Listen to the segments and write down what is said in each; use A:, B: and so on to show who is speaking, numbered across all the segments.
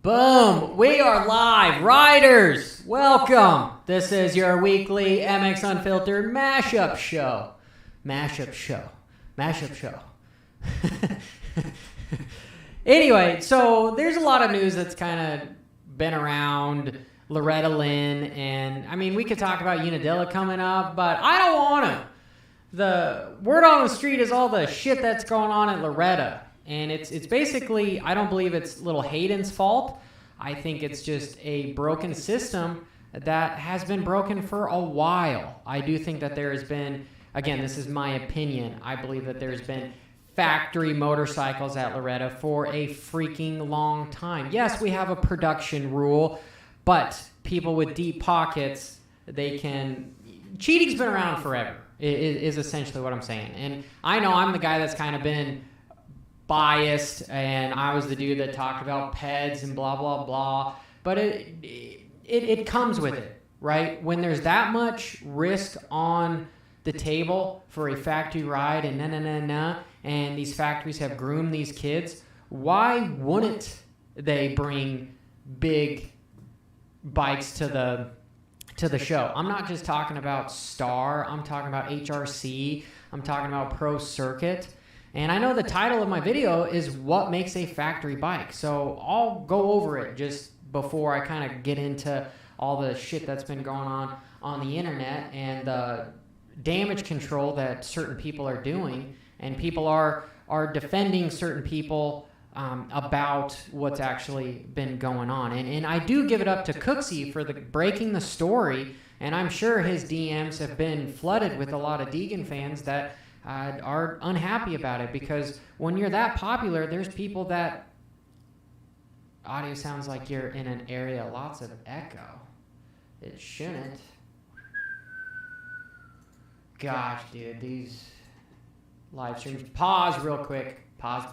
A: Boom! We are live, riders. Welcome. This is your weekly MX Unfiltered mashup show. Anyway, so there's a lot of news that's kind of been around Loretta Lynn, and I mean, we could talk about Unadilla coming up, but I don't want to. The word on the street is all the shit that's going on at Loretta. And it's basically, I don't believe it's little Hayden's fault. I think it's just a broken system that has been broken for a while. I do think that there has been, again, this is my opinion, I believe that there's been factory motorcycles at Loretta for a freaking long time. Yes, we have a production rule, but people with deep pockets, they can... Cheating's been around forever, is essentially what I'm saying. And I know I'm the guy that's kind of been biased, and I was the dude that talked about PEDs and blah blah blah, but it comes with it, right? When there's that much risk on the table for a factory ride and and these factories have groomed these kids, why wouldn't they bring big bikes to the show? I'm not just talking about Star, I'm talking about HRC, I'm talking about Pro Circuit. And I know the title of my video is what makes a factory bike. So I'll go over it just before I kind of get into all the shit that's been going on the internet and the damage control that certain people are doing. And people are defending certain people about what's actually been going on. And I do give it up to Cooksey for breaking the story. And I'm sure his DMs have been flooded with a lot of Deegan fans that are unhappy about it, because when you're that popular, there's people that... Audio sounds like you're in an area, lots of echo. It shouldn't. Gosh, dude, these live streams... Pause real quick. Pause.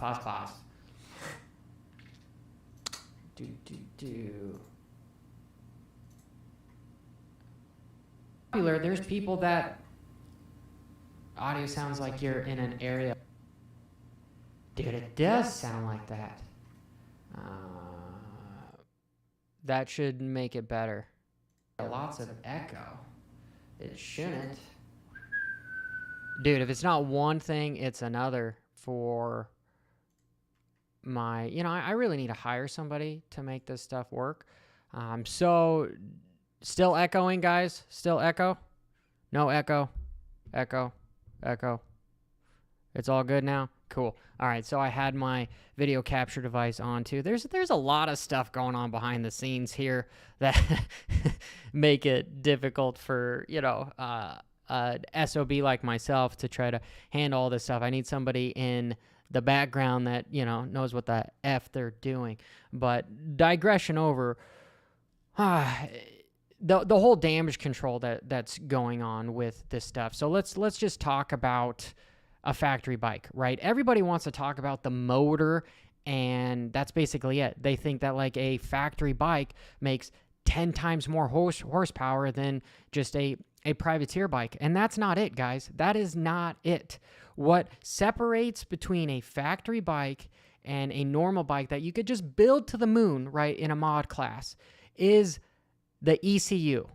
A: Popular, there's people that... Audio sounds like you're in an area. Dude, it does sound like that. That should make it better. Lots of echo. It shouldn't. Dude, if it's not one thing, it's another for my... You know, I really need to hire somebody to make this stuff work. So, still echoing, guys? Still echo? No echo. Echo. It's all good now? Cool. All right, so I had my video capture device on too. There's a lot of stuff going on behind the scenes here that make it difficult for, you know, an SOB like myself to try to handle all this stuff. I need somebody in the background that, you know, knows what the F they're doing. But digression over... The whole damage control that's going on with this stuff. So let's just talk about a factory bike, right? Everybody wants to talk about the motor, and that's basically it. They think that like a factory bike makes 10 times more horsepower than just a privateer bike. And that's not it, guys. That is not it. What separates between a factory bike and a normal bike that you could just build to the moon, right, in a mod class, is the ECU,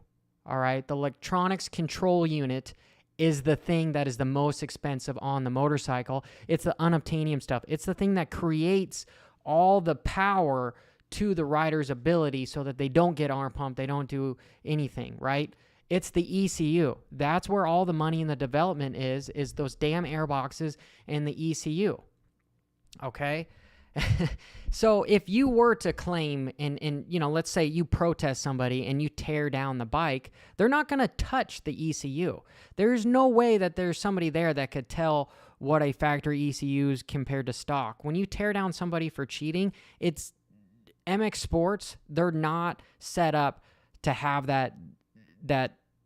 A: all right? The electronics control unit is the thing that is the most expensive on the motorcycle. It's the unobtainium stuff. It's the thing that creates all the power to the rider's ability so that they don't get arm pumped, they don't do anything, right? It's the ECU. That's where all the money in the development is those damn airboxes and the ECU, okay? So if you were to claim and you know, let's say you protest somebody and you tear down the bike, they're not going to touch the ECU. There's no way that there's somebody there that could tell what a factory ECU is compared to stock. When you tear down somebody for cheating, it's MX Sports. They're not set up to have that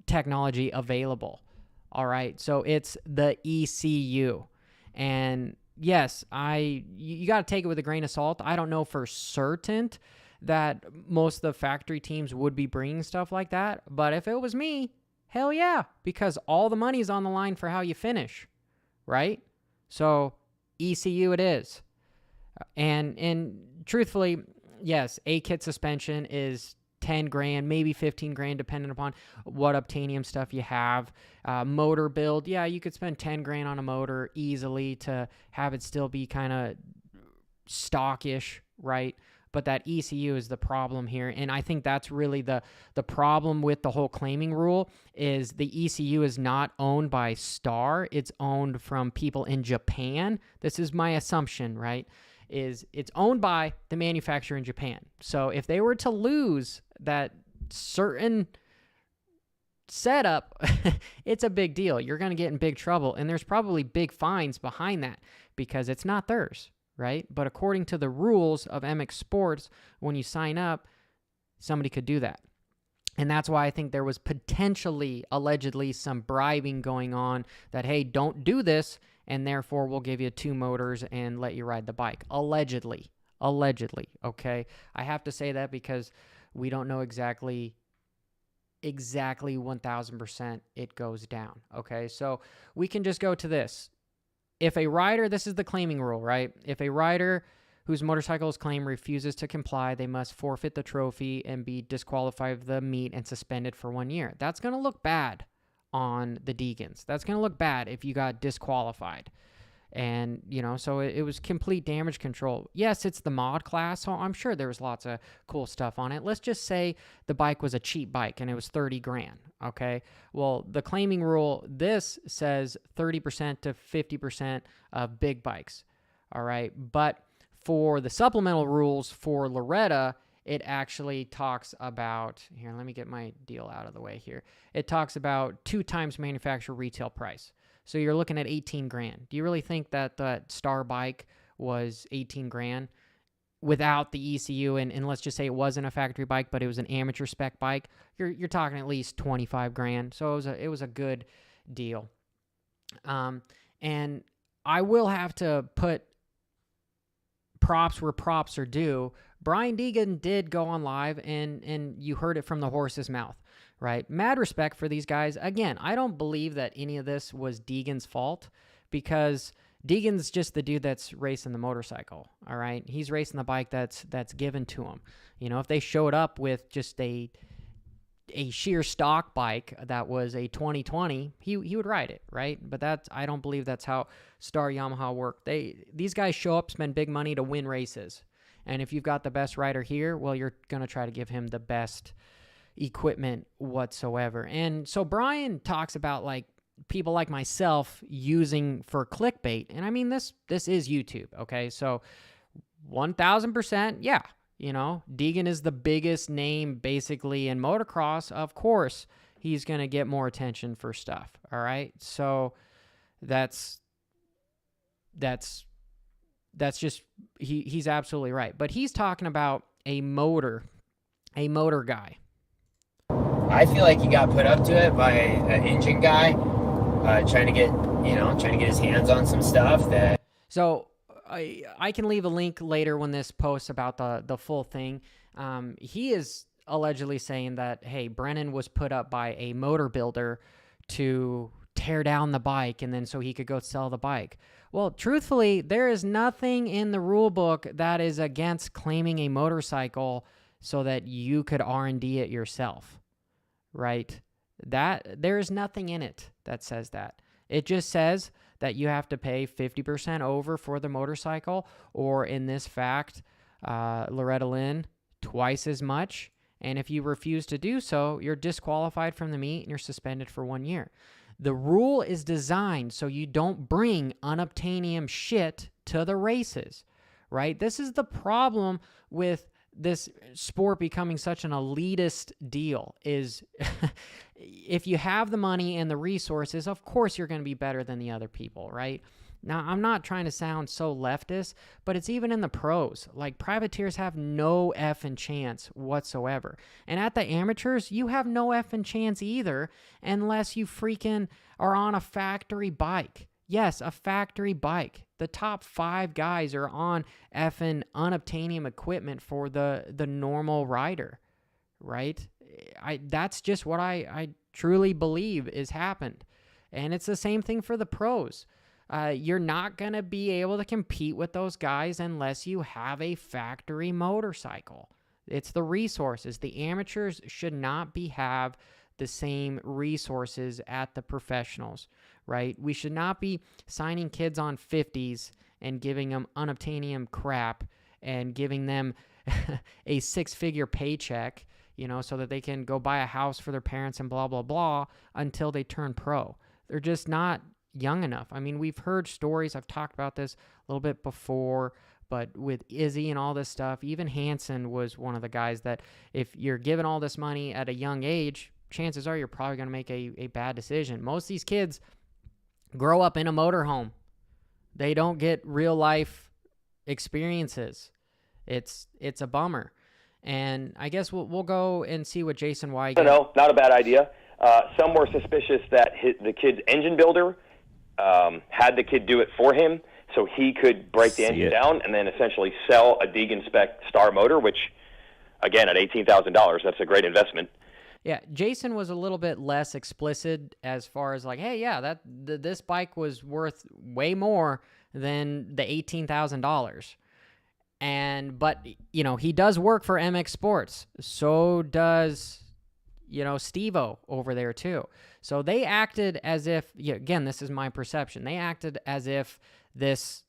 A: technology available. All right. So it's the ECU. And yes, you got to take it with a grain of salt. I don't know for certain that most of the factory teams would be bringing stuff like that. But if it was me, hell yeah, because all the money is on the line for how you finish, right? So ECU it is. And truthfully, yes, a kit suspension is 10 grand, maybe 15 grand, depending upon what obtainium stuff you have. Motor build, yeah, you could spend 10 grand on a motor easily to have it still be kind of stockish, right? But that ECU is the problem here. And I think that's really the problem with the whole claiming rule is the ECU is not owned by Star. It's owned from people in Japan. This is my assumption, right? Is it's owned by the manufacturer in Japan. So if they were to lose that certain setup, it's a big deal. You're going to get in big trouble. And there's probably big fines behind that because it's not theirs. Right? But according to the rules of MX Sports, when you sign up, somebody could do that. And that's why I think there was potentially, allegedly, some bribing going on that, hey, don't do this, and therefore we'll give you 2 motors and let you ride the bike. Allegedly, okay? I have to say that because we don't know exactly 1000% it goes down, okay? So we can just go to this. If a rider, this is the claiming rule, right? If a rider whose motorcycle is claimed refuses to comply, they must forfeit the trophy and be disqualified of the meet and suspended for 1 year. That's going to look bad on the Deegans. That's going to look bad if you got disqualified. And, you know, so it was complete damage control. Yes, it's the mod class, so I'm sure there was lots of cool stuff on it. Let's just say the bike was a cheap bike and it was 30 grand, okay? Well, the claiming rule, this says 30% to 50% of big bikes, all right? But for the supplemental rules for Loretta, it actually talks about, here, let me get my deal out of the way here. It talks about 2 times manufacturer retail price. So you're looking at 18 grand. Do you really think that that Star bike was 18 grand without the ECU? And let's just say it wasn't a factory bike, but it was an amateur spec bike. You're talking at least 25 grand. So it was a good deal. And I will have to put props where props are due. Brian Deegan did go on live, and you heard it from the horse's mouth. Right? Mad respect for these guys. Again, I don't believe that any of this was Deegan's fault because Deegan's just the dude that's racing the motorcycle, all right? He's racing the bike that's given to him. You know, if they showed up with just a sheer stock bike that was a 2020, he would ride it, right? But I don't believe that's how Star Yamaha work. These guys show up, spend big money to win races. And if you've got the best rider here, well, you're going to try to give him the best equipment whatsoever. And so Brian talks about like people like myself using for clickbait. And I mean, this is YouTube. Okay. So 1000%. Yeah. You know, Deegan is the biggest name basically in motocross. Of course, he's going to get more attention for stuff. All right. So that's just, he's absolutely right. But he's talking about a motor guy.
B: I feel like he got put up to it by an engine guy trying to get his hands on some stuff that.
A: So I can leave a link later when this posts about the full thing. He is allegedly saying that, hey, Brennan was put up by a motor builder to tear down the bike and then so he could go sell the bike. Well, truthfully, there is nothing in the rule book that is against claiming a motorcycle so that you could R&D it yourself. Right? That there's nothing in it that says that. It just says that you have to pay 50% over for the motorcycle, or in this fact, Loretta Lynn, twice as much. And if you refuse to do so, you're disqualified from the meet and you're suspended for 1 year. The rule is designed so you don't bring unobtainium shit to the races, right? This is the problem with this sport becoming such an elitist deal is if you have the money and the resources, of course you're going to be better than the other people, right? Now, I'm not trying to sound so leftist, but it's even in the pros. Like, privateers have no effing chance whatsoever. And at the amateurs, you have no effing chance either unless you freaking are on a factory bike. Yes, a factory bike. The top 5 guys are on effing unobtainium equipment for the normal rider, right? That's just what I truly believe is happened. And it's the same thing for the pros. you're not going to be able to compete with those guys unless you have a factory motorcycle. It's the resources. The amateurs should not have the same resources at the professionals, right? We should not be signing kids on 50s and giving them unobtainium crap and giving them a 6-figure paycheck, so that they can go buy a house for their parents and blah, blah, blah until they turn pro. They're just not young enough. I mean, we've heard stories. I've talked about this a little bit before, but with Izzy and all this stuff, even Hansen was one of the guys that if you're given all this money at a young age, chances are you're probably going to make a bad decision. Most of these kids grow up in a motorhome. They don't get real life experiences. It's a bummer. And I guess we'll go and see what Jason White.
C: No, not a bad idea. Some were suspicious that the kid's engine builder had the kid do it for him so he could break the engine down and then essentially sell a Deegan spec Star motor, which, again, at $18,000, that's a great investment.
A: Yeah, Jason was a little bit less explicit as far as like, hey, yeah, this bike was worth way more than the $18,000. But he does work for MX Sports. So does Steve-O over there too. So they acted as if, again, this is my perception. They acted as if this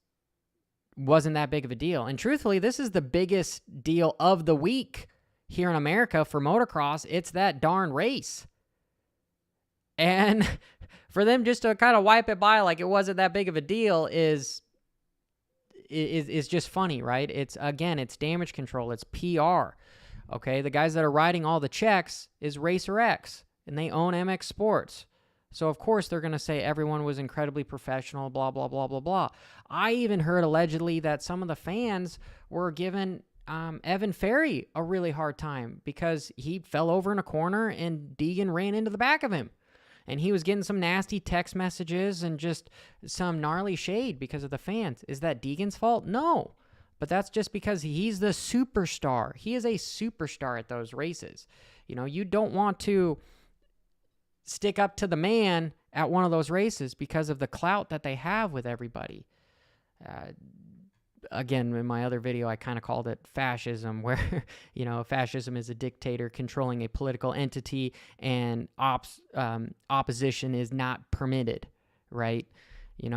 A: wasn't that big of a deal. And truthfully, this is the biggest deal of the week here in America for motocross. It's that darn race. And for them just to kind of wipe it by like it wasn't that big of a deal is just funny, right? It's damage control. It's PR. Okay, the guys that are writing all the checks is Racer X, and they own MX Sports. So, of course, they're going to say everyone was incredibly professional, blah, blah, blah, blah, blah. I even heard allegedly that some of the fans were giving Evan Ferry a really hard time because he fell over in a corner and Deegan ran into the back of him. And he was getting some nasty text messages and just some gnarly shade because of the fans. Is that Deegan's fault? No. But that's just because he's the superstar. He is a superstar at those races. You don't want to stick up to the man at one of those races because of the clout that they have with everybody. Again, in my other video, I kind of called it fascism, where, fascism is a dictator controlling a political entity and opposition is not permitted, right?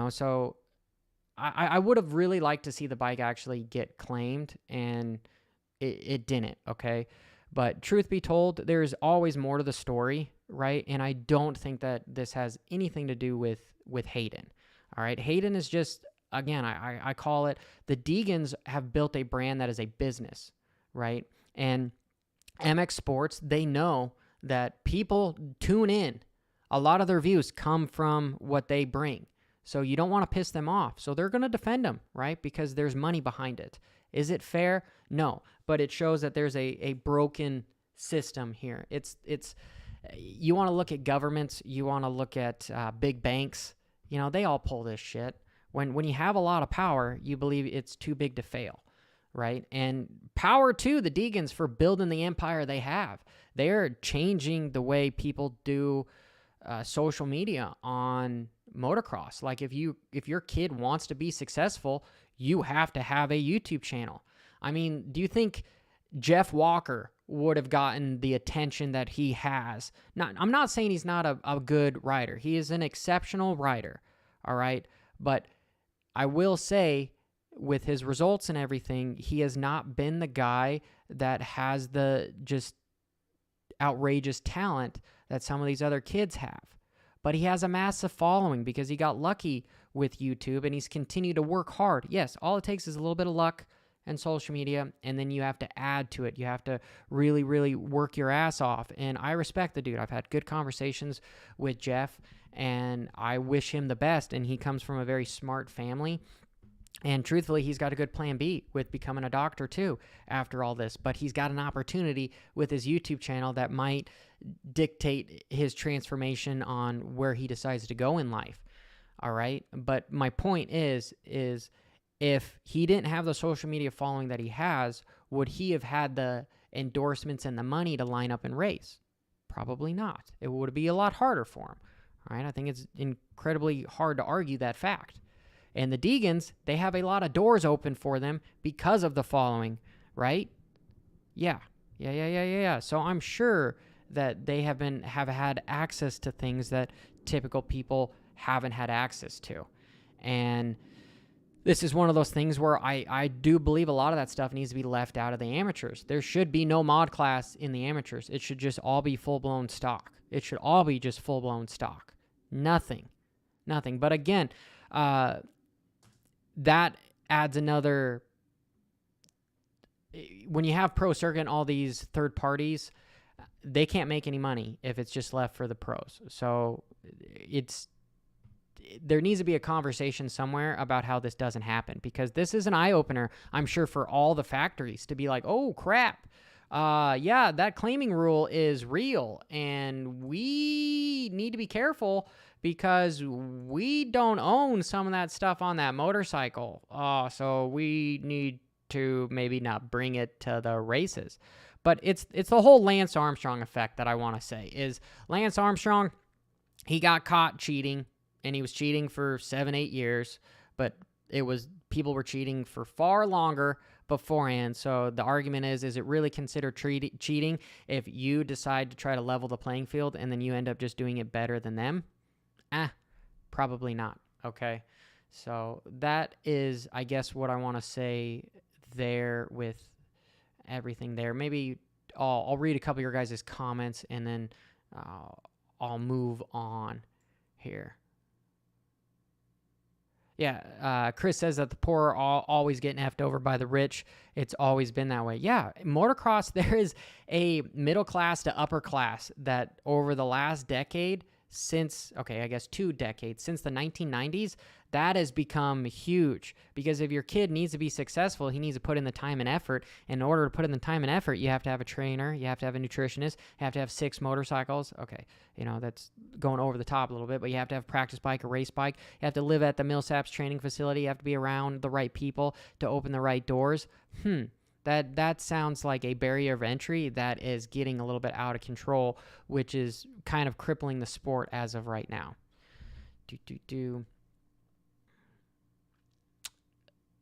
A: So I would have really liked to see the bike actually get claimed, and it didn't, okay? But truth be told, there's always more to the story, right? And I don't think that this has anything to do with Hayden, all right? Hayden is just, again, I call it, the Deegans have built a brand that is a business, right? And MX Sports, they know that people tune in. A lot of their views come from what they bring. So you don't want to piss them off. So they're going to defend them, right? Because there's money behind it. Is it fair? No. But it shows that there's a broken system here. It's you want to look at governments. You want to look at big banks. They all pull this shit. When you have a lot of power, you believe it's too big to fail, right? And power to the Deegans for building the empire they have. They're changing the way people do social media on motocross. Like if your kid wants to be successful, you have to have a YouTube channel. I mean, do you think Jeff Walker would have gotten the attention that he has? I'm not saying he's not a good rider. He is an exceptional rider, all right? But I will say, with his results and everything, he has not been the guy that has the just outrageous talent that some of these other kids have. But he has a massive following because he got lucky with YouTube and he's continued to work hard. Yes, all it takes is a little bit of luck and social media, and then you have to add to it. You have to really, really work your ass off. And I respect the dude. I've had good conversations with Jeff, and I wish him the best. And he comes from a very smart family. And truthfully, he's got a good plan B with becoming a doctor too after all this. But he's got an opportunity with his YouTube channel that might dictate his transformation on where he decides to go in life. All right? But my point is if he didn't have the social media following that he has, would he have had the endorsements and the money to line up and race? Probably not. It would be a lot harder for him. All right? I think it's incredibly hard to argue that fact. And the Deegans, they have a lot of doors open for them because of the following, right? Yeah. So I'm sure that they have had access to things that typical people haven't had access to. And this is one of those things where I do believe a lot of that stuff needs to be left out of the amateurs. There should be no mod class in the amateurs. It should just all be full-blown stock. It should all be just full-blown stock. Nothing. But again, that adds another... When you have Pro Circuit and all these third parties, they can't make any money if it's just left for the pros. So there needs to be a conversation somewhere about how this doesn't happen, because this is an eye-opener, I'm sure, for all the factories to be like, oh, crap. Yeah, that claiming rule is real, and we need to be careful because we don't own some of that stuff on that motorcycle. So we need to maybe not bring it to the races. But it's the whole Lance Armstrong effect that I want to say is Lance Armstrong, he got caught cheating, and he was cheating for 7-8 years, but people were cheating for far longer beforehand. So the argument is it really considered cheating if you decide to try to level the playing field and then you end up just doing it better than them? Probably not. Okay. So that is, I guess, what I want to say there with everything there. Maybe I'll read a couple of your guys' comments and then I'll move on here. Yeah, Chris says that the poor are always getting effed over by the rich. It's always been that way. Yeah, motocross, there is a middle class to upper class that over the last decade, since the 1990s, that has become huge. Because if your kid needs to be successful, he needs to put in the time and effort. In order to put in the time and effort, you have to have a trainer, you have to have a nutritionist, you have to have 6 motorcycles. Okay, that's going over the top a little bit, but you have to have a practice bike, a race bike. You have to live at the Millsaps training facility. You have to be around the right people to open the right doors. That sounds like a barrier of entry that is getting a little bit out of control, which is kind of crippling the sport as of right now.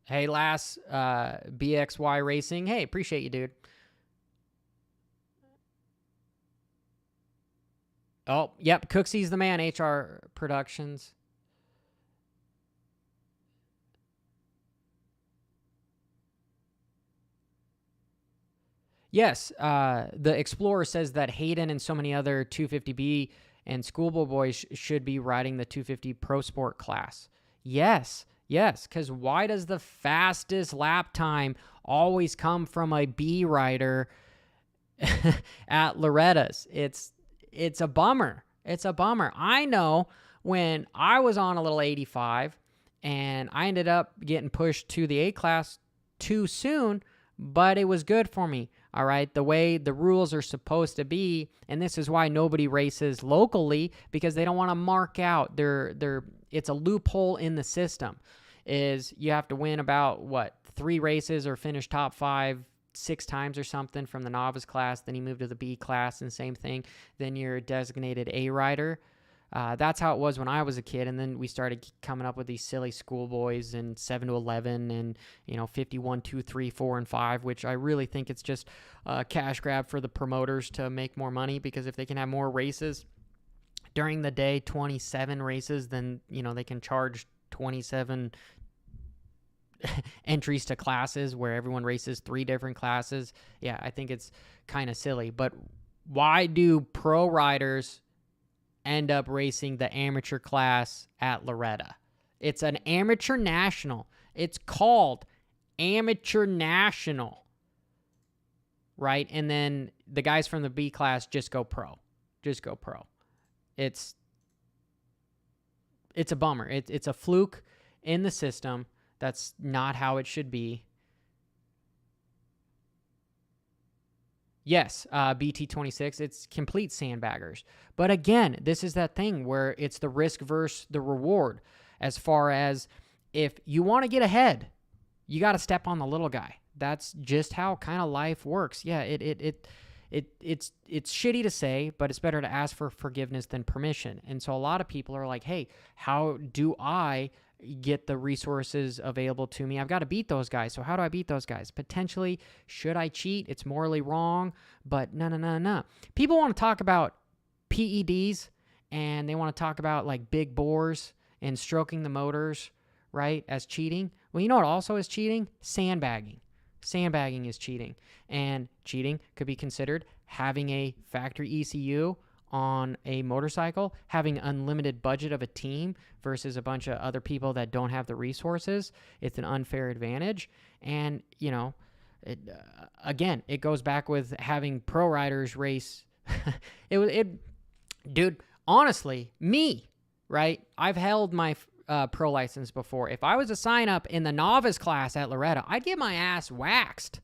A: Hey, Lass, BXY Racing. Hey, appreciate you, dude. Oh, yep, Cooksy's the man, HR Productions. Yes, the Explorer says that Hayden and so many other 250B and schoolboy boys should be riding the 250 Pro Sport class. Yes, because why does the fastest lap time always come from a B rider at Loretta's? It's a bummer. It's a bummer. I know when I was on a little 85 and I ended up getting pushed to the A class too soon, but it was good for me. All right, the way the rules are supposed to be, and this is why nobody races locally, because they don't want to mark out it's a loophole in the system. Is you have to win about 3 races or finish top 5 6 times or something from the novice class, then you move to the B class and same thing, then you're a designated A rider. That's how it was when I was a kid, and then we started coming up with these silly schoolboys and 7 to 11 and 51, 2, 3, 4, and 5, which I really think it's just a cash grab for the promoters to make more money, because if they can have more races during the day, 27 races, then they can charge 27 entries to classes where everyone races 3 different classes. Yeah, I think it's kind of silly. But why do pro riders end up racing the amateur class at Loretta? It's an amateur national. It's called amateur national, right? And then the guys from the B class just go pro. It's a bummer. It's a fluke in the system. That's not how it should be. Yes, BT26, it's complete sandbaggers. But again, this is that thing where it's the risk versus the reward. As far as if you want to get ahead, you got to step on the little guy. That's just how kind of life works. Yeah, it's shitty to say, but it's better to ask for forgiveness than permission. And so a lot of people are like, hey, how do I get the resources available to me. I've got to beat those guys. So how do I beat those guys? Potentially, should I cheat? It's morally wrong, but no. People want to talk about PEDs, and they want to talk about like big bores and stroking the motors, right, as cheating. Well, you know what also is cheating? Sandbagging. Sandbagging is cheating. And cheating could be considered having a factory ECU on a motorcycle, having unlimited budget of a team versus a bunch of other people that don't have the resources. It's an unfair advantage. And, you know, again, it goes back with having pro riders race. Dude, honestly, me, right? I've held my pro license before. If I was to sign up in the novice class at Loretta, I'd get my ass waxed.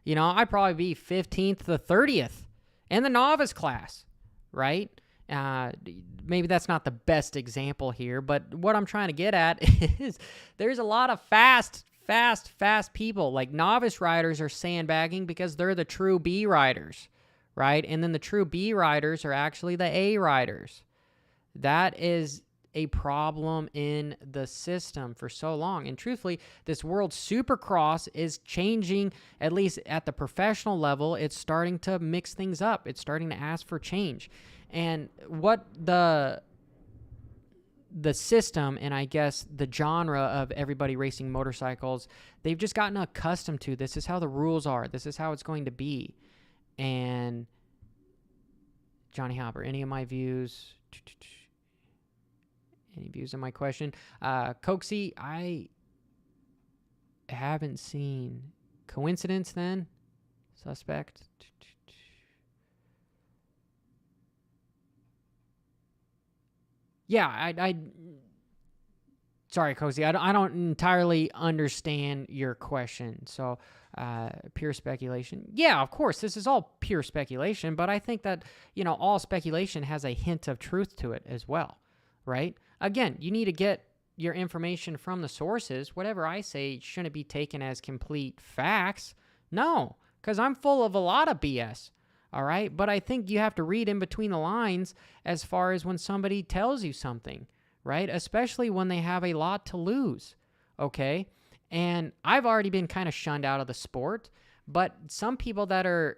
A: You know, I'd probably be 15th to 30th in the novice class. Right? Maybe that's not the best example here, but what I'm trying to get at is there's a lot of fast people. Like novice riders are sandbagging because they're the true B riders, right? And then the true B riders are actually the A riders. That is a problem in the system for so long. And truthfully, this World Supercross is changing, at least at the professional level. It's starting to mix things up. It's starting to ask for change. And what the system and I guess the genre of everybody racing motorcycles, they've just gotten accustomed to. This is how the rules are. This is how it's going to be. And Johnny Hopper, any of my views? Any views on my question? Coxie, I haven't seen. Coincidence then? Suspect? Yeah, I sorry, Cozy. I don't entirely understand your question. So, pure speculation. Yeah, of course, this is all pure speculation, but I think that, you know, all speculation has a hint of truth to it as well, right? Again, you need to get your information from the sources. Whatever I say shouldn't be taken as complete facts. No, because I'm full of a lot of BS. All right. But I think you have to read in between the lines as far as when somebody tells you something, right? Especially when they have a lot to lose. Okay. And I've already been kind of shunned out of the sport, but some people that are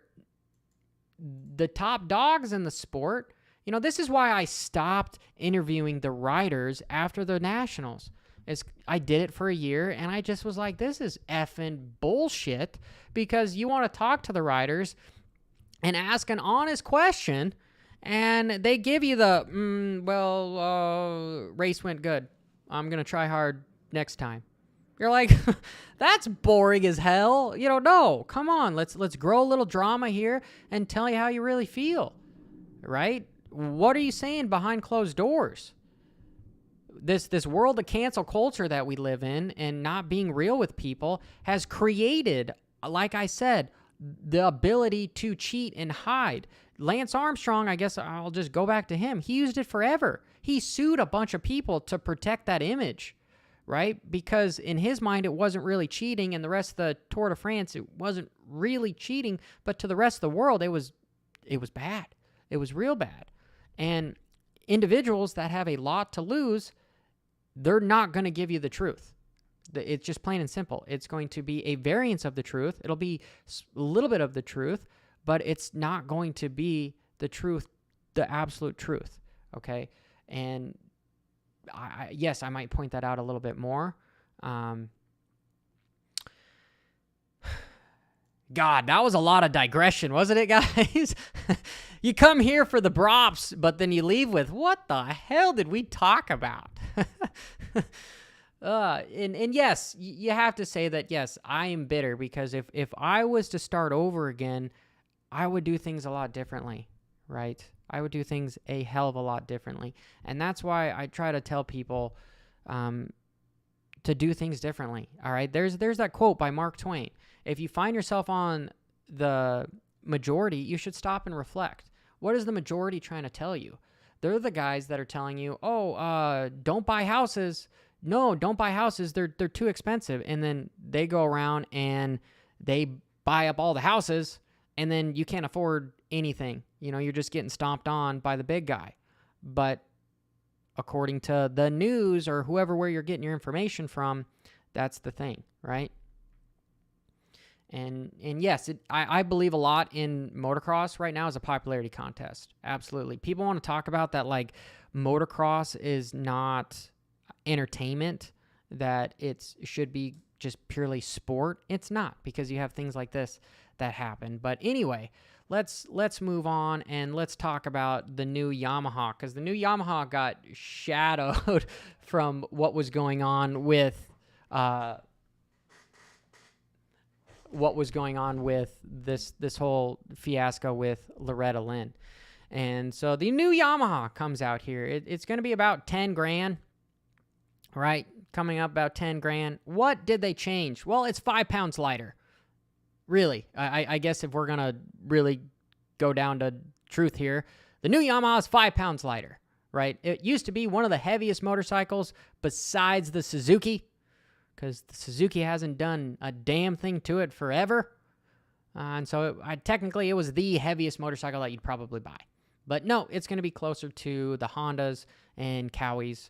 A: the top dogs in the sport, you know, this is why I stopped interviewing the riders after the Nationals. I did it for a year, and I just was like, this is effing bullshit, because you want to talk to the riders and ask an honest question, and they give you the, race went good. I'm going to try hard next time. You're like, that's boring as hell. You know, no, come on. Let's grow a little drama here and tell you how you really feel, right? What are you saying behind closed doors? This world of cancel culture that we live in and not being real with people has created, like I said, the ability to cheat and hide. Lance Armstrong, I guess I'll just go back to him. He used it forever. He sued a bunch of people to protect that image, right? Because in his mind, it wasn't really cheating, and the rest of the Tour de France, it wasn't really cheating, but to the rest of the world, it was bad. It was real bad. And individuals that have a lot to lose, they're not going to give you the truth. It's just plain and simple. It's going to be a variance of the truth. It'll be a little bit of the truth, but it's not going to be the truth, the absolute truth, okay? And yes, I might point that out a little bit more. God, that was a lot of digression, wasn't it, guys? You come here for the props, but then you leave with, what the hell did we talk about? And yes, you have to say that, yes, I am bitter, because if I was to start over again, I would do things a lot differently, right? I would do things a hell of a lot differently. And that's why I try to tell people to do things differently, all right? There's that quote by Mark Twain. If you find yourself on the majority, you should stop and reflect. What is the majority trying to tell you? They're the guys that are telling you, don't buy houses. No, don't buy houses. They're too expensive. And then they go around and they buy up all the houses, and then you can't afford anything. You know, you're just getting stomped on by the big guy. But, according to the news or where you're getting your information from, that's the thing, right? And yes, I believe a lot in motocross right now as a popularity contest. Absolutely. People want to talk about that, like motocross is not entertainment, that it should be just purely sport. It's not, because you have things like this that happen. But anyway, let's move on and let's talk about the new Yamaha, because the new Yamaha got shadowed from what was going on with this whole fiasco with Loretta Lynn. And so the new Yamaha comes out here. It's going to be about 10 grand, right? Coming up about 10 grand. What did they change? Well, it's 5 pounds lighter. Really, I guess if we're going to really go down to truth here, the new Yamaha is 5 pounds lighter, right? It used to be one of the heaviest motorcycles besides the Suzuki, because the Suzuki hasn't done a damn thing to it forever. And so technically it was the heaviest motorcycle that you'd probably buy. But no, it's going to be closer to the Hondas and Cowies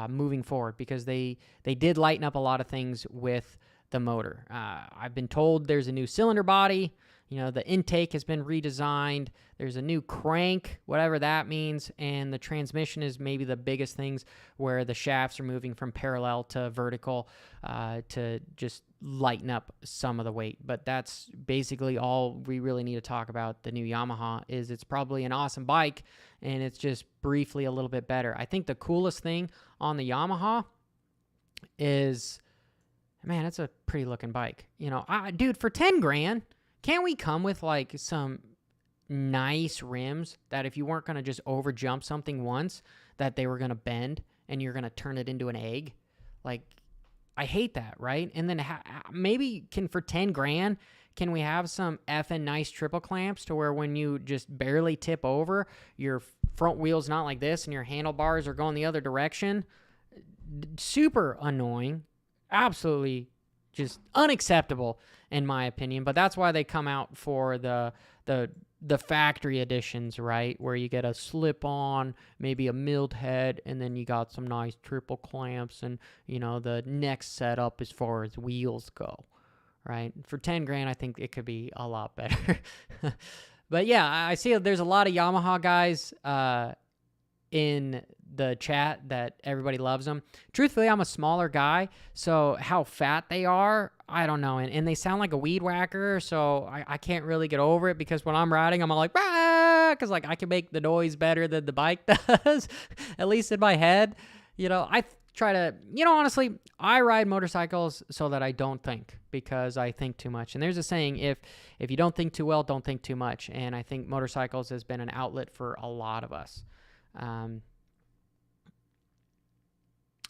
A: moving forward, because they did lighten up a lot of things with the motor. I've been told there's a new cylinder body. The intake has been redesigned. There's a new crank, whatever that means, and the transmission is maybe the biggest things, where the shafts are moving from parallel to vertical to just lighten up some of the weight. But that's basically all we really need to talk about the new Yamaha. Is it's probably an awesome bike, and it's just briefly a little bit better. I think the coolest thing on the Yamaha is, man, it's a pretty looking bike. Dude, for 10 grand, can't we come with like some nice rims that if you weren't going to just over jump something once, that they were going to bend and you're going to turn it into an egg? Like, I hate that, right? And then maybe for 10 grand, can we have some effing nice triple clamps to where when you just barely tip over, your front wheel's not like this and your handlebars are going the other direction? Super annoying. Absolutely just unacceptable in my opinion. But that's why they come out for the factory editions, right? Where you get a slip-on, maybe a milled head, and then you got some nice triple clamps and, the next setup as far as wheels go, right? For 10 grand, I think it could be a lot better. But yeah, I see there's a lot of Yamaha guys in the chat that everybody loves them. Truthfully, I'm a smaller guy, so how fat they are, I don't know. And they sound like a weed whacker, so I can't really get over it, because when I'm riding, I'm all like, because like I can make the noise better than the bike does, at least in my head. I try to, honestly, I ride motorcycles so that I don't think, because I think too much. And there's a saying, if you don't think too well, don't think too much. And I think motorcycles has been an outlet for a lot of us.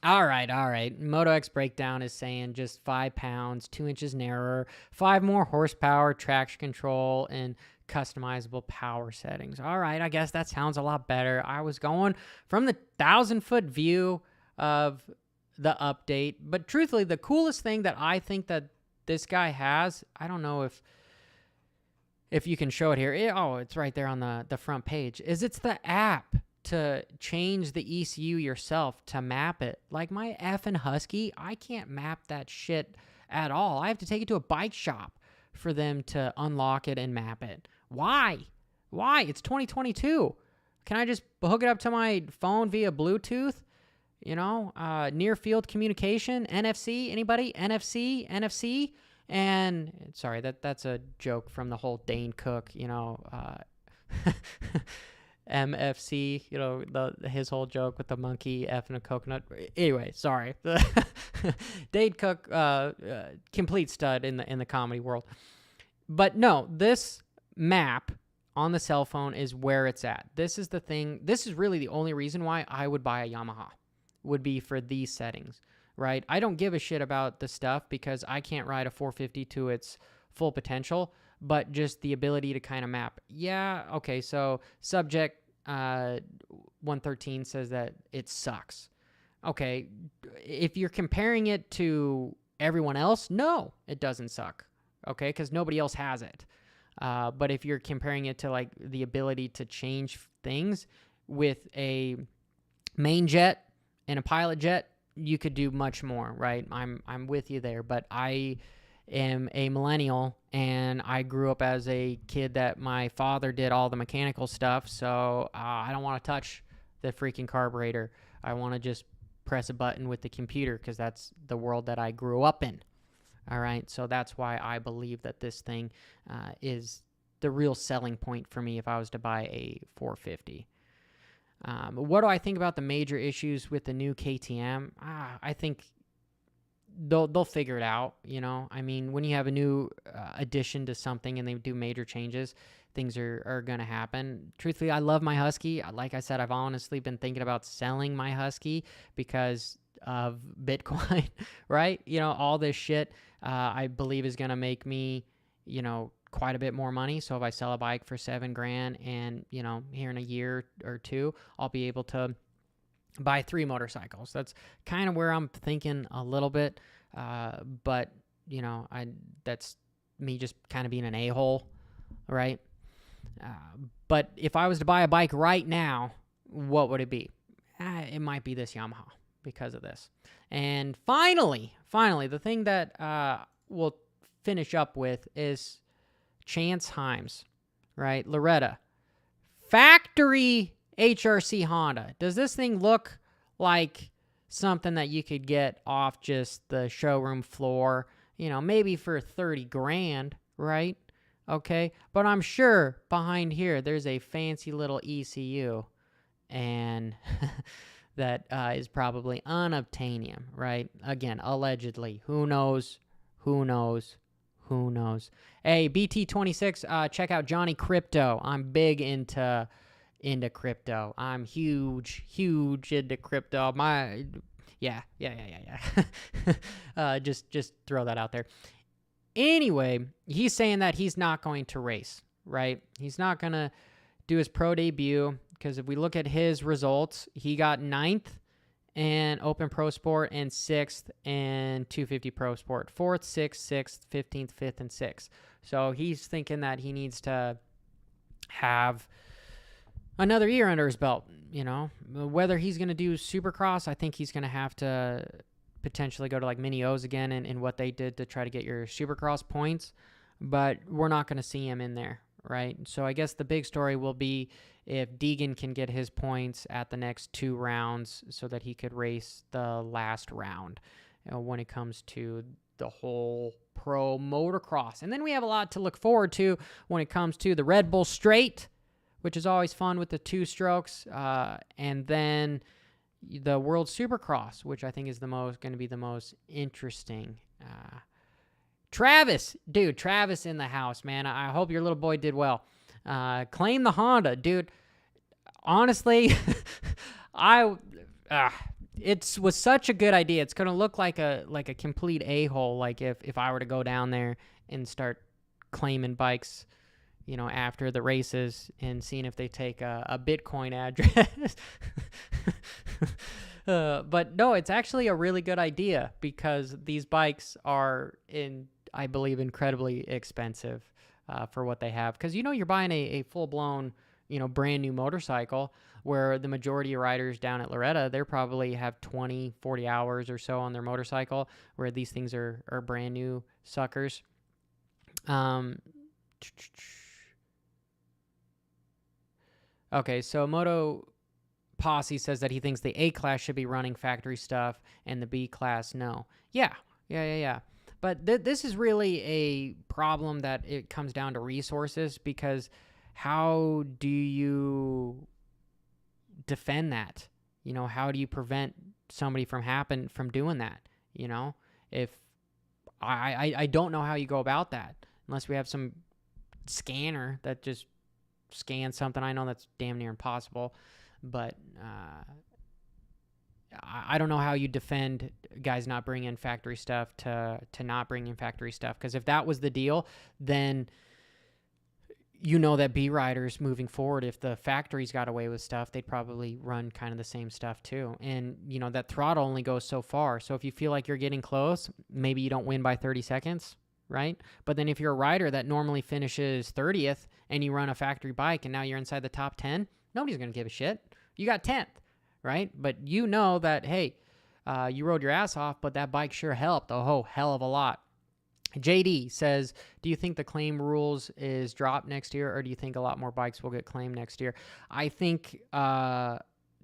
A: All right. Moto X Breakdown is saying just 5 pounds, 2 inches narrower, 5 more horsepower, traction control, and customizable power settings. All right, I guess that sounds a lot better. I was going from the 1,000-foot view of the update, but truthfully, the coolest thing that I think that this guy has, I don't know if you can show it here. It's right there on the front page, is it's the app to change the ECU yourself, to map it. Like my effing Husky, I can't map that shit at all. I have to take it to a bike shop for them to unlock it and map it. Why? It's 2022. Can I just hook it up to my phone via Bluetooth? Near field communication, NFC, anybody? NFC? And sorry, that's a joke from the whole Dane Cook, MFC, his whole joke with the monkey F and a coconut. Anyway, sorry. Dane Cook, complete stud in the comedy world. But no, this map on the cell phone is where it's at. This is the thing. This is really the only reason why I would buy a Yamaha, would be for these settings, right? I don't give a shit about the stuff, because I can't ride a 450 to its full potential, but just the ability to kind of map. Yeah, okay, so subject 113 says that it sucks. Okay, if you're comparing it to everyone else, no, it doesn't suck, okay, because nobody else has it. But if you're comparing it to like the ability to change things with a main jet and a pilot jet, you could do much more, right? I'm with you there, but I am a millennial, and I grew up as a kid that my father did all the mechanical stuff, so I don't want to touch the freaking carburetor. I want to just press a button with the computer because that's the world that I grew up in. All right, so that's why I believe that this thing is the real selling point for me if I was to buy a 450. What do I think about the major issues with the new KTM? I think they'll figure it out, you know? I mean, when you have a new addition to something and they do major changes, things are going to happen. Truthfully, I love my Husky. Like I said, I've honestly been thinking about selling my Husky because of Bitcoin, right? You know, all this shit I believe is going to make me, you know, quite a bit more money. So if I sell a bike for $7,000 and, you know, here in a year or two, I'll be able to buy 3 motorcycles. That's kind of where I'm thinking a little bit. But, you know, that's me just kind of being an a-hole, right? But if I was to buy a bike right now, what would it be? It might be this Yamaha because of this. And finally, the thing that we'll finish up with is Chance Hymas, right? Loretta. Factory HRC Honda. Does this thing look like something that you could get off just the showroom floor, you know, maybe for $30,000, right? Okay, but I'm sure behind here there's a fancy little ECU, and that is probably unobtainium, right? Again, allegedly. Who knows? Who knows? Who knows? Hey, BT26, check out Johnny Crypto. I'm big into crypto. I'm huge into crypto. Yeah. Just throw that out there. Anyway, he's saying that he's not going to race, right? He's not going to do his pro debut because if we look at his results, he got 9th in Open Pro Sport and 6th in 250 Pro Sport. 4th, 6th, 15th, 5th, and 6th. So he's thinking that he needs to have another year under his belt, you know. Whether he's going to do Supercross, I think he's going to have to potentially go to like Mini O's again and what they did to try to get your Supercross points, but we're not going to see him in there, right? So I guess the big story will be if Deegan can get his points at the next 2 rounds so that he could race the last round when it comes to the whole pro motocross. And then we have a lot to look forward to when it comes to the Red Bull Straight, which is always fun with the 2 strokes, and then the World Supercross, which I think is going to be the most interesting. Travis in the house, man. I hope your little boy did well. Claim the Honda, dude. Honestly, it was such a good idea. It's going to look like a complete a-hole. Like if I were to go down there and start claiming bikes, you know, after the races and seeing if they take a Bitcoin address. But no, it's actually a really good idea because these bikes are, I believe, incredibly expensive for what they have. Because, you know, you're buying a full-blown, you know, brand new motorcycle where the majority of riders down at Loretta, they probably have 20, 40 hours or so on their motorcycle, where these things are brand new suckers. Okay, so Moto Posse says that he thinks the A-Class should be running factory stuff and the B-Class no. Yeah. But this is really a problem that it comes down to resources, because how do you defend that? You know, how do you prevent somebody from doing that? You know, if I don't know how you go about that unless we have some scanner that just scans something. I know that's damn near impossible, but I don't know how you defend guys not bringing in factory stuff to not bring in factory stuff. Because if that was the deal, then you know that B riders moving forward, if the factories got away with stuff, they'd probably run kind of the same stuff too. And, you know, that throttle only goes so far. So if you feel like you're getting close, maybe you don't win by 30 seconds, right? But then if you're a rider that normally finishes 30th and you run a factory bike and now you're inside the top 10, nobody's going to give a shit. You got 10th, right? But you know that, hey, you rode your ass off, but that bike sure helped a whole hell of a lot. JD says, do you think the claim rules is dropped next year, or do you think a lot more bikes will get claimed next year? I think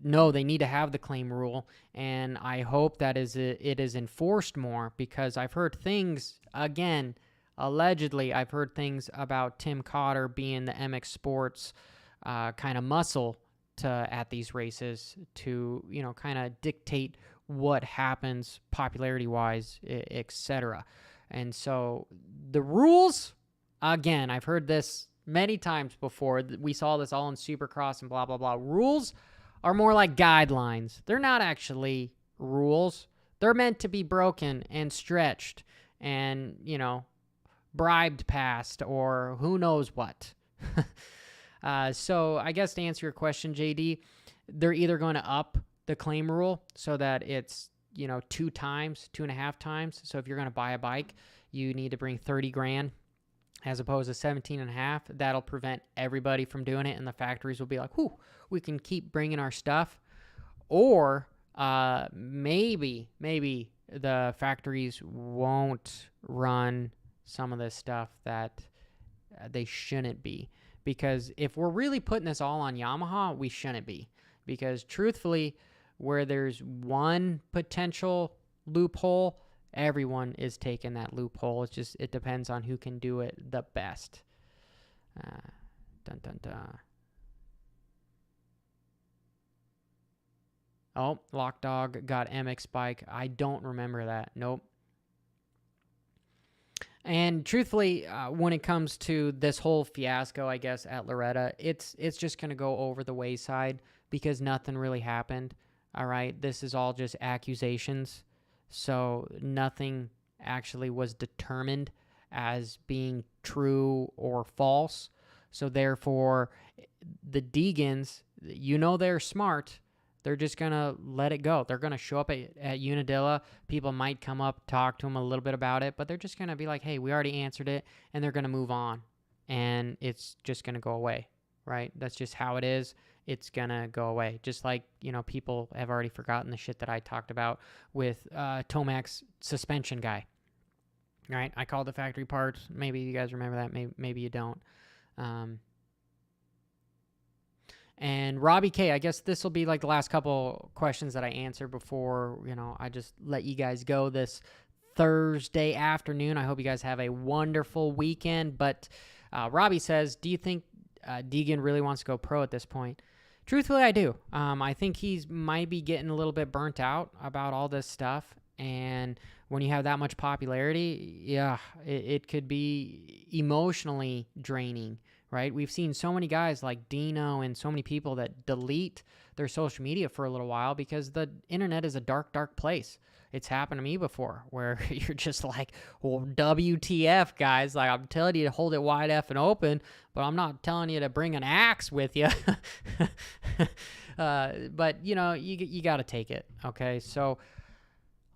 A: no, they need to have the claim rule, and I hope that it is enforced more, because I've heard things, again, allegedly, I've heard things about Tim Cotter being the MX Sports kind of muscle at these races to, kind of dictate what happens popularity-wise, etc. And so the rules, again, I've heard this many times before. We saw this all in Supercross and blah, blah, blah. Rules are more like guidelines. They're not actually rules. They're meant to be broken and stretched and, bribed past or who knows what. So I guess to answer your question, JD, they're either going to up the claim rule so that it's 2.5 times. So if you're going to buy a bike, you need to bring 30 grand as opposed to 17.5. That'll prevent everybody from doing it, and the factories will be like, whew, we can keep bringing our stuff. Or maybe the factories won't run some of this stuff that they shouldn't be. Because if we're really putting this all on Yamaha, we shouldn't be. Because truthfully, where there's one potential loophole, everyone is taking that loophole. It depends on who can do it the best. Dun, dun, dun. Oh, Lockdog got MX bike. I don't remember that. Nope. And truthfully, when it comes to this whole fiasco, I guess, at Loretta, it's just going to go over the wayside because nothing really happened. All right? This is all just accusations. So nothing actually was determined as being true or false. So therefore, the Deegans, they're smart. They're just going to let it go. They're going to show up at Unadilla. People might come up, talk to them a little bit about it, but they're just going to be like, hey, we already answered it, and they're going to move on. And it's just going to go away, right? That's just how it is. It's going to go away. Just like, people have already forgotten the shit that I talked about with Tomac's suspension guy, right? I called the factory parts. Maybe you guys remember that. Maybe you don't. And Robbie K, I guess this will be like the last couple questions that I answer before, I just let you guys go this Thursday afternoon. I hope you guys have a wonderful weekend. But Robbie says, do you think Deegan really wants to go pro at this point? Truthfully, I do. I think he's might be getting a little bit burnt out about all this stuff. And when you have that much popularity, yeah, it could be emotionally draining, right? We've seen so many guys like Dino and so many people that delete their social media for a little while because the internet is a dark, dark place. It's happened to me before where you're just like, well, WTF, guys. Like, I'm telling you to hold it wide effing open, but I'm not telling you to bring an axe with you. But, you got to take it, okay? So,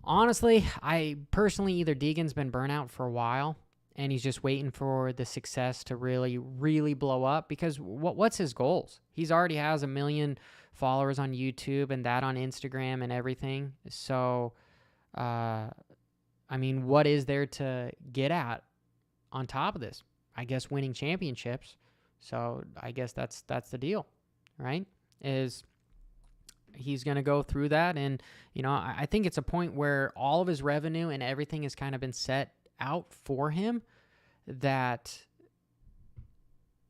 A: honestly, I personally, either Deegan's been burnt out for a while and he's just waiting for the success to really, really blow up because what's his goals? He's already has 1 million followers on YouTube and that on Instagram and everything. So, what is there to get at on top of this? I guess winning championships. So I guess that's the deal, right? Is he's going to go through that. And, I think it's a point where all of his revenue and everything has kind of been set out for him that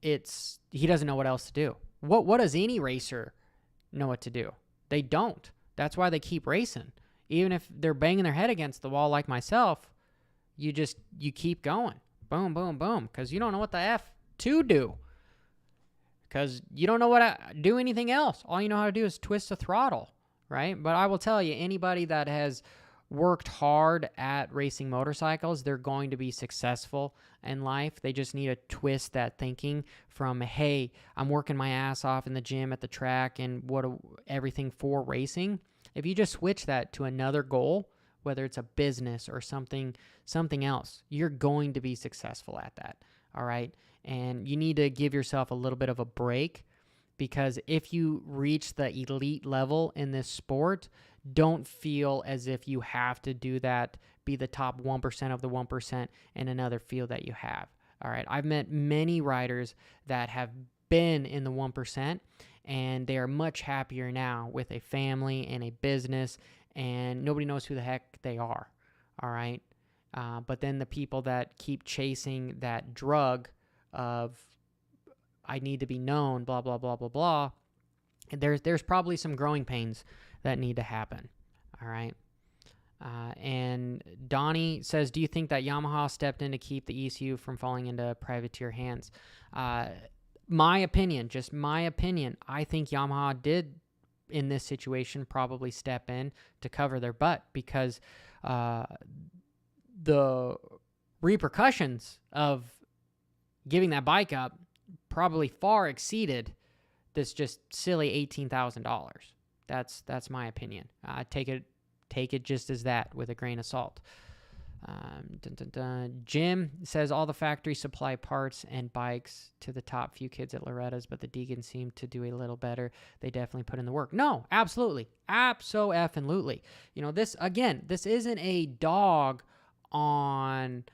A: he doesn't know what else to do. What does any racer know what to do? They don't. That's why they keep racing. Even if they're banging their head against the wall like myself, you keep going. Boom, boom, boom. Because you don't know what the F to do. Because you don't know what to do anything else. All you know how to do is twist the throttle, right? But I will tell you, anybody that has worked hard at racing motorcycles, they're going to be successful in life. They just need to twist that thinking from, hey, I'm working my ass off in the gym at the track and everything for racing. If you just switch that to another goal, whether it's a business or something else, you're going to be successful at that, all right? And you need to give yourself a little bit of a break because if you reach the elite level in this sport, don't feel as if you have to do that, be the top 1% of the 1% in another field that you have. All right. I've met many riders that have been in the 1%, and they are much happier now with a family and a business, and nobody knows who the heck they are. All right. But then the people that keep chasing that drug of, I need to be known, blah, blah, blah, blah, blah, there's probably some growing pains that need to happen. All right. And Donnie says, do you think that Yamaha stepped in to keep the ECU from falling into privateer hands? My opinion, just my opinion, I think Yamaha did in this situation probably step in to cover their butt, because the repercussions of giving that bike up probably far exceeded this just silly $18,000. That's my opinion. Take it just as that, with a grain of salt. Jim says all the factory supply parts and bikes to the top few kids at Loretta's, but the Deegans seem to do a little better. They definitely put in the work. No, absolutely. Abso-effing-lutely. You know, this isn't a dog on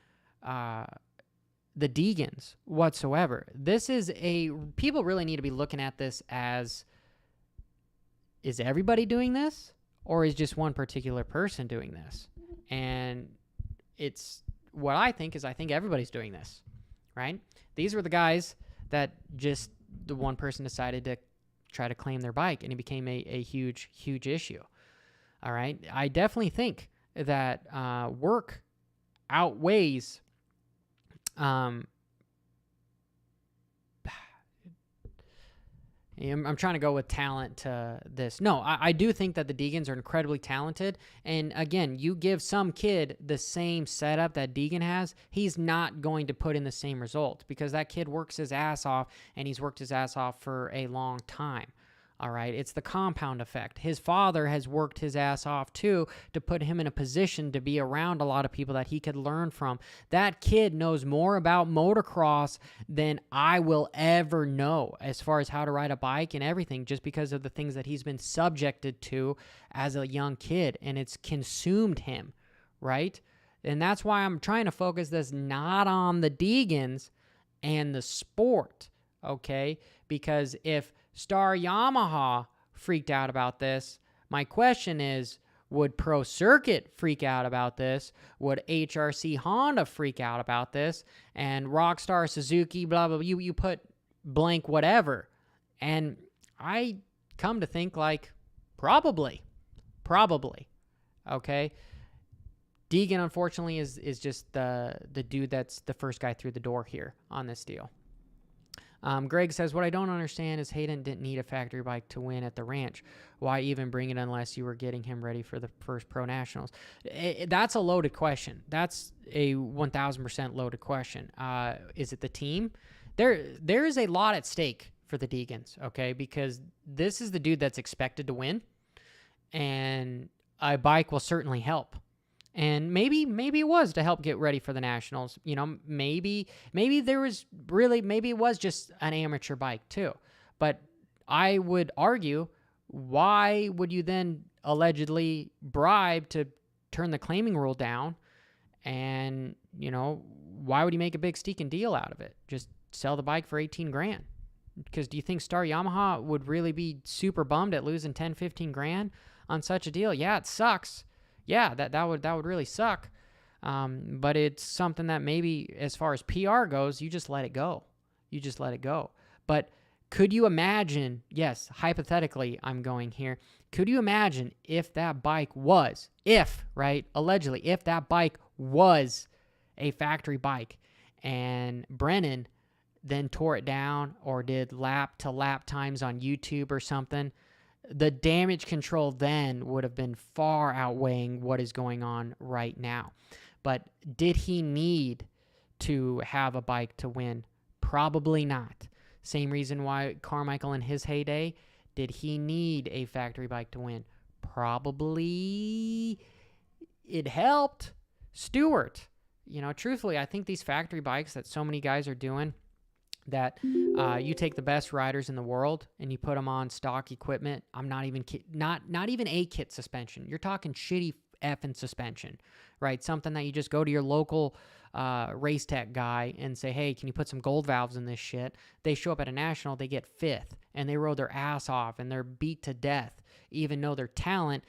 A: the Deegans whatsoever. This is people really need to be looking at this as, is everybody doing this, or is just one particular person doing this? And it's what I think everybody's doing this, right? These were the guys that just the one person decided to try to claim their bike, and it became a huge, huge issue. All right. I definitely think that work outweighs I'm trying to go with talent to this. No, I do think that the Deegans are incredibly talented. And again, you give some kid the same setup that Deegan has, he's not going to put in the same result, because that kid works his ass off, and he's worked his ass off for a long time. All right. It's the compound effect. His father has worked his ass off too to put him in a position to be around a lot of people that he could learn from. That kid knows more about motocross than I will ever know as far as how to ride a bike and everything, just because of the things that he's been subjected to as a young kid, and it's consumed him. Right. And that's why I'm trying to focus this not on the Deegans and the sport. Okay. Because if Star Yamaha freaked out about this, my question is, would Pro Circuit freak out about this? Would HRC Honda freak out about this? And Rockstar Suzuki, blah, blah, blah, you put blank whatever. And I come to think like, probably. Okay. Deegan, unfortunately, is just the dude that's the first guy through the door here on this deal. Greg says, what I don't understand is Hayden didn't need a factory bike to win at the ranch. Why even bring it unless you were getting him ready for the first Pro Nationals? That's a loaded question. That's a 1,000% loaded question. Is it the team? There is a lot at stake for the Deegans, okay? Because this is the dude that's expected to win, and a bike will certainly help. And maybe it was to help get ready for the Nationals. You know, maybe it was just an amateur bike too. But I would argue, why would you then allegedly bribe to turn the claiming rule down? And, you know, why would you make a big stinking deal out of it? Just sell the bike for $18,000. Because do you think Star Yamaha would really be super bummed at losing $10,000-15,000 on such a deal? Yeah, it sucks. Yeah, that would really suck. But it's something that maybe as far as PR goes, you just let it go. But could you imagine, yes, hypothetically I'm going here, could you imagine if that bike was, allegedly, if that bike was a factory bike and Brennan then tore it down or did lap-to-lap times on YouTube or something, the damage control then would have been far outweighing what is going on right now. But did he need to have a bike to win? Probably not. Same reason why Carmichael in his heyday, did he need a factory bike to win? Probably it helped. Stewart, you know, truthfully, I think these factory bikes that so many guys are doing, that you take the best riders in the world and you put them on stock equipment. I'm not even not even a kit suspension. You're talking shitty effing suspension, right? Something that you just go to your local race tech guy and say, hey, can you put some gold valves in this shit? They show up at a national, they get 5th, and they rode their ass off and they're beat to death, even though their talent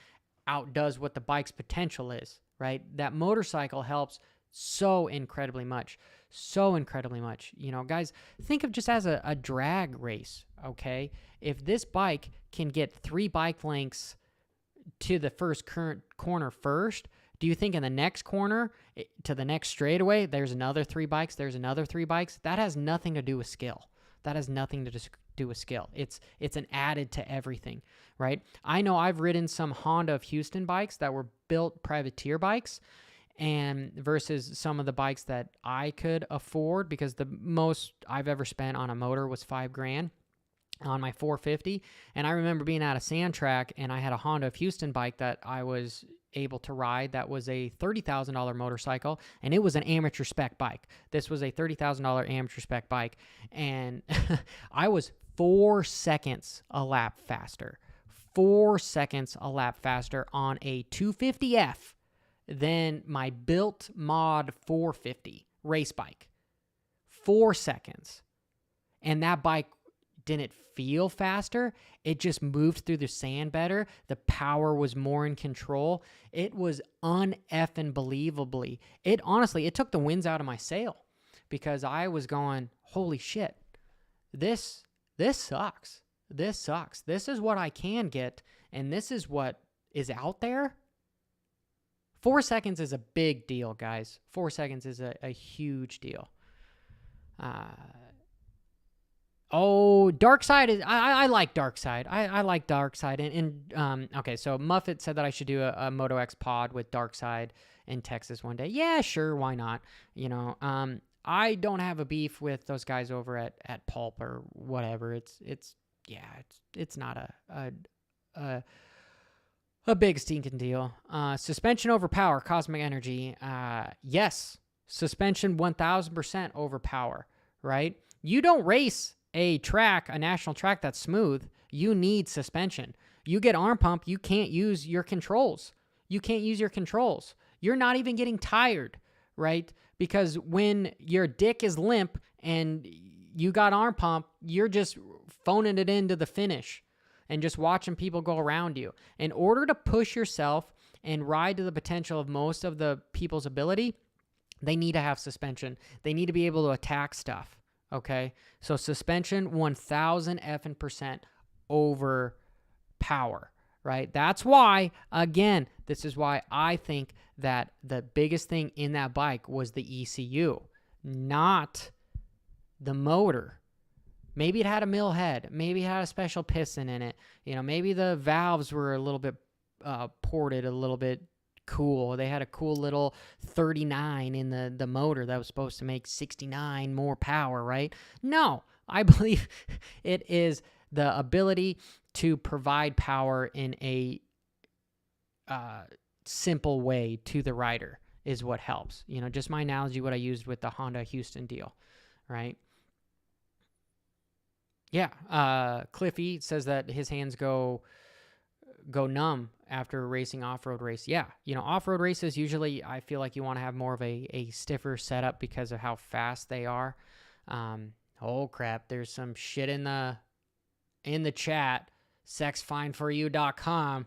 A: outdoes what the bike's potential is, right? That motorcycle helps so incredibly much. You know, guys, think of just as a drag race, okay? If this bike can get 3 bike lengths to the first current corner first, do you think in the next corner to the next straightaway, there's another 3 bikes, there's another 3 bikes? That has nothing to do with skill. That has nothing to do with skill. It's an added to everything, right? I know I've ridden some Honda of Houston bikes that were built privateer bikes, and versus some of the bikes that I could afford, because the most I've ever spent on a motor was $5,000 on my 450. And I remember being at a sand track and I had a Honda of Houston bike that I was able to ride that was a $30,000 motorcycle, and it was an amateur spec bike. This was a $30,000 amateur spec bike, and I was 4 seconds a lap faster. 4 seconds a lap faster on a 250F than my built mod 450 race bike. 4 seconds. And that bike didn't feel faster. It just moved through the sand better. The power was more in control. It was un-effing believably. It took the winds out of my sail, because I was going, holy shit, this sucks. This sucks. This is what I can get, and this is what is out there. 4 seconds is a big deal, guys. 4 seconds is a huge deal. Dark Side is... I like Dark Side. I like Dark Side. Okay, so Muffet said that I should do a Moto X pod with Dark Side in Texas one day. Yeah, sure, why not? You know, I don't have a beef with those guys over at Pulp or whatever. It's not a big stinking deal. Suspension over power, Cosmic Energy. Yes, suspension 1000% over power, right? You don't race a national track that's smooth. You need suspension. You get arm pump, you can't use your controls. You're not even getting tired, right? Because when your dick is limp and you got arm pump, you're just phoning it into the finish and just watching people go around you. In order to push yourself and ride to the potential of most of the people's ability, they need to have suspension. They need to be able to attack stuff, okay? So suspension 1000% over power, right? That's why, again, this is why I think that the biggest thing in that bike was the ECU, not the motor. Maybe it had a mill head. Maybe it had a special piston in it. You know, maybe the valves were a little bit ported, a little bit cool. They had a cool little 39 in the motor that was supposed to make 69 more power, right? No, I believe it is the ability to provide power in a simple way to the rider is what helps. You know, just my analogy, what I used with the Honda Houston deal, right? Yeah, Cliffy says that his hands go numb after a racing off-road race. Yeah, you know, off-road races, usually I feel like you want to have more of a stiffer setup because of how fast they are. Oh, crap, there's some shit in the chat, sexfineforyou.com.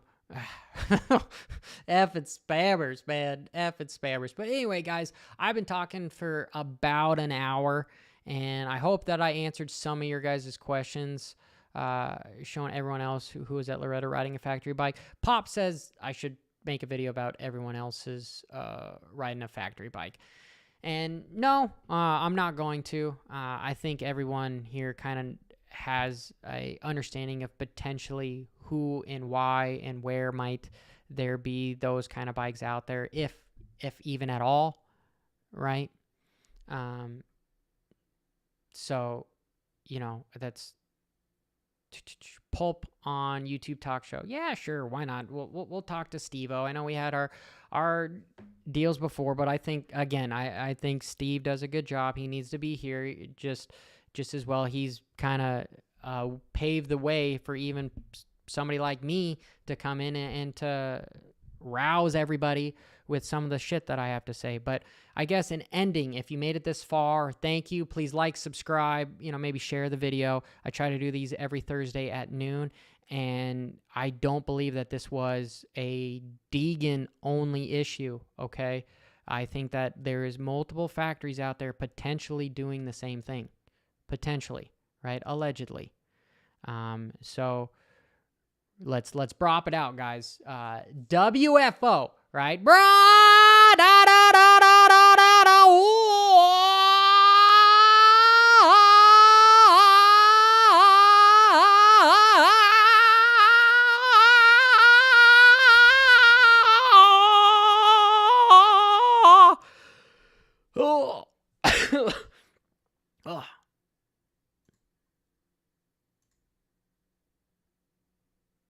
A: F and spammers, man. F and spammers. But anyway, guys, I've been talking for about an hour, and I hope that I answered some of your guys' questions, showing everyone else who is at Loretta riding a factory bike. Pop says I should make a video about everyone else's riding a factory bike. And no, I'm not going to. I think everyone here kind of has a understanding of potentially who and why and where might there be those kind of bikes out there, if even at all, right? So, you know, that's Pulp on YouTube talk show. Yeah, sure, why not? We'll talk to Steve-O. I know we had our deals before, but I think, again, I think Steve does a good job. He needs to be here. Just just as well he's kind of paved the way for even somebody like me to come in and to rouse everybody with some of the shit that I have to say. But I guess in ending, if you made it this far, thank you. Please like, subscribe, maybe share the video. I try to do these every Thursday at noon, and I don't believe that this was a Deegan only issue, okay? I think that there is multiple factories out there potentially doing the same thing. Potentially, right? Allegedly. So let's brop it out, guys. WFO, right? Bro!